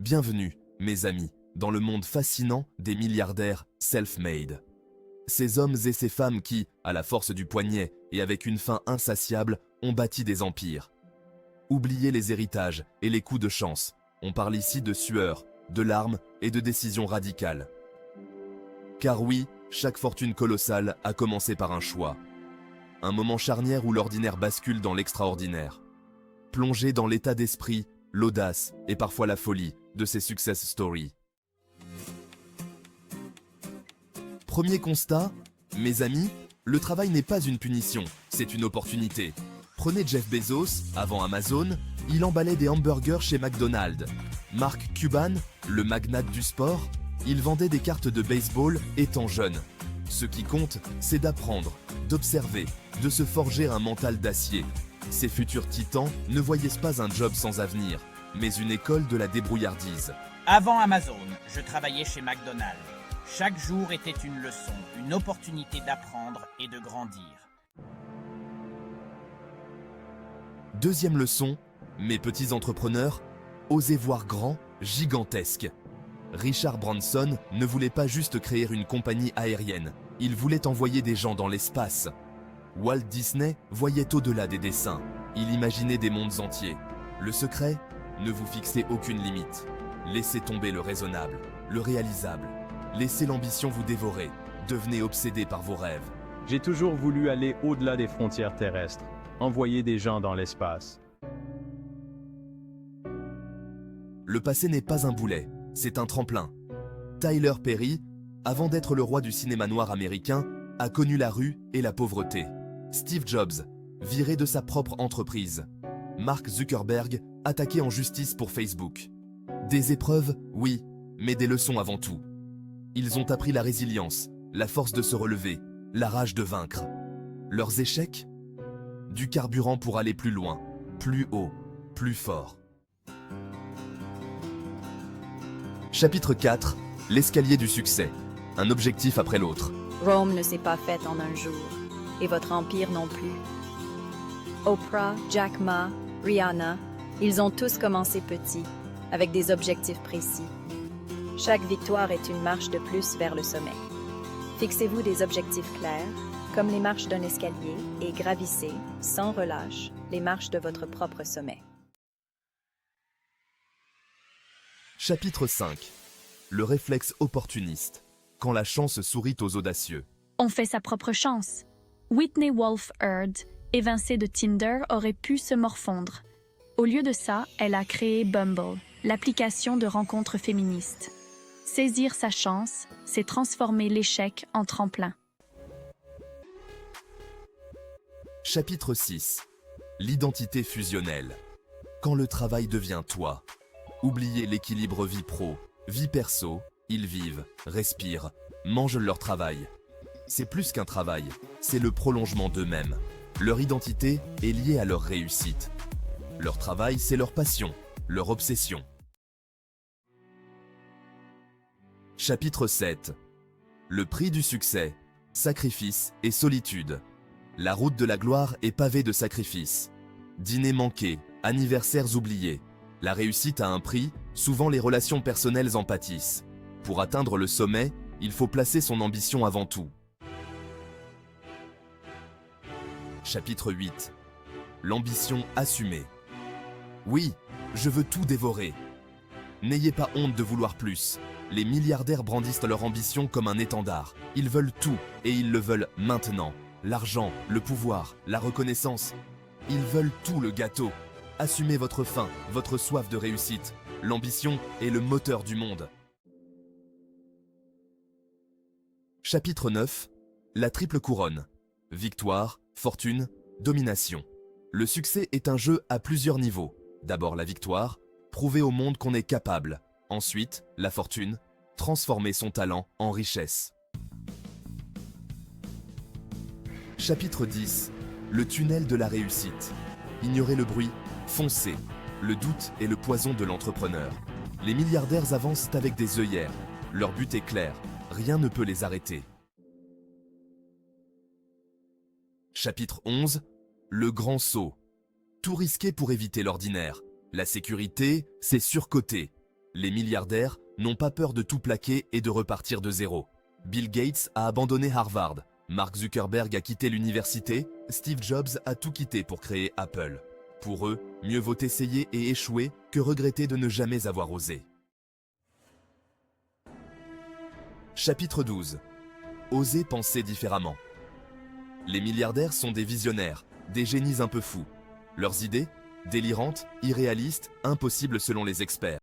Bienvenue, mes amis, dans le monde fascinant des milliardaires self-made. Ces hommes et ces femmes qui, à la force du poignet et avec une faim insatiable, ont bâti des empires. Oubliez les héritages et les coups de chance. On parle ici de sueur, de larmes et de décisions radicales. Car oui, chaque fortune colossale a commencé par un choix. Un moment charnière où l'ordinaire bascule dans l'extraordinaire. Plongez dans l'état d'esprit, l'audace et parfois la folie de ces success stories. Premier constat, mes amis, le travail n'est pas une punition, c'est une opportunité. Prenez Jeff Bezos, avant Amazon, il emballait des hamburgers chez McDonald's. Mark Cuban, le magnate du sport, il vendait des cartes de baseball étant jeune. Ce qui compte, c'est d'apprendre, d'observer, de se forger un mental d'acier. Ces futurs titans ne voyaient pas un job sans avenir, mais une école de la débrouillardise. Avant Amazon, je travaillais chez McDonald's. Chaque jour était une leçon, une opportunité d'apprendre et de grandir. Deuxième leçon, mes petits entrepreneurs, osez voir grand, gigantesque. Richard Branson ne voulait pas juste créer une compagnie aérienne, il voulait envoyer des gens dans l'espace. Walt Disney voyait au-delà des dessins, il imaginait des mondes entiers. Le secret, ne vous fixez aucune limite. Laissez tomber le raisonnable, le réalisable. Laissez l'ambition vous dévorer, devenez obsédé par vos rêves. J'ai toujours voulu aller au-delà des frontières terrestres, envoyer des gens dans l'espace. Le passé n'est pas un boulet, c'est un tremplin. Tyler Perry, avant d'être le roi du cinéma noir américain, a connu la rue et la pauvreté. Steve Jobs, viré de sa propre entreprise. Mark Zuckerberg, attaqué en justice pour Facebook. Des épreuves, oui, mais des leçons avant tout. Ils ont appris la résilience, la force de se relever, la rage de vaincre. Leurs échecs? Du carburant pour aller plus loin, plus haut, plus fort. Chapitre 4. L'escalier du succès. Un objectif après l'autre. Rome ne s'est pas faite en un jour, et votre empire non plus. Oprah, Jack Ma, Rihanna, ils ont tous commencé petits, avec des objectifs précis. Chaque victoire est une marche de plus vers le sommet. Fixez-vous des objectifs clairs, comme les marches d'un escalier, et gravissez, sans relâche, les marches de votre propre sommet. Chapitre 5. Le réflexe opportuniste. Quand la chance sourit aux audacieux. On fait sa propre chance. Whitney Wolfe Herd, évincée de Tinder, aurait pu se morfondre. Au lieu de ça, elle a créé Bumble, l'application de rencontres féministes. Saisir sa chance, c'est transformer l'échec en tremplin. Chapitre 6. L'identité fusionnelle. Quand le travail devient toi. Oubliez l'équilibre vie pro, vie perso, ils vivent, respirent, mangent leur travail. C'est plus qu'un travail, c'est le prolongement d'eux-mêmes. Leur identité est liée à leur réussite. Leur travail, c'est leur passion, leur obsession. Chapitre 7. Le prix du succès, sacrifice et solitude. La route de la gloire est pavée de sacrifices. Dîners manqués, anniversaires oubliés. La réussite a un prix, souvent les relations personnelles en pâtissent. Pour atteindre le sommet, il faut placer son ambition avant tout. Chapitre 8. L'ambition assumée. Oui, je veux tout dévorer. N'ayez pas honte de vouloir plus. Les milliardaires brandissent leur ambition comme un étendard. Ils veulent tout, et ils le veulent maintenant. L'argent, le pouvoir, la reconnaissance. Ils veulent tout le gâteau. Assumez votre faim, votre soif de réussite. L'ambition est le moteur du monde. Chapitre 9. La triple couronne. Victoire, fortune, domination. Le succès est un jeu à plusieurs niveaux. D'abord la victoire, prouver au monde qu'on est capable. Ensuite, la fortune, transformer son talent en richesse. Chapitre 10. Le tunnel de la réussite. Ignorez le bruit, foncez. Le doute est le poison de l'entrepreneur. Les milliardaires avancent avec des œillères. Leur but est clair, rien ne peut les arrêter. Chapitre 11. Le grand saut. Tout risquer pour éviter l'ordinaire. La sécurité, c'est surcoté. Les milliardaires n'ont pas peur de tout plaquer et de repartir de zéro. Bill Gates a abandonné Harvard, Mark Zuckerberg a quitté l'université, Steve Jobs a tout quitté pour créer Apple. Pour eux, mieux vaut essayer et échouer que regretter de ne jamais avoir osé. Chapitre 12. Oser penser différemment. Les milliardaires sont des visionnaires, des génies un peu fous. Leurs idées, délirantes, irréalistes, impossibles selon les experts.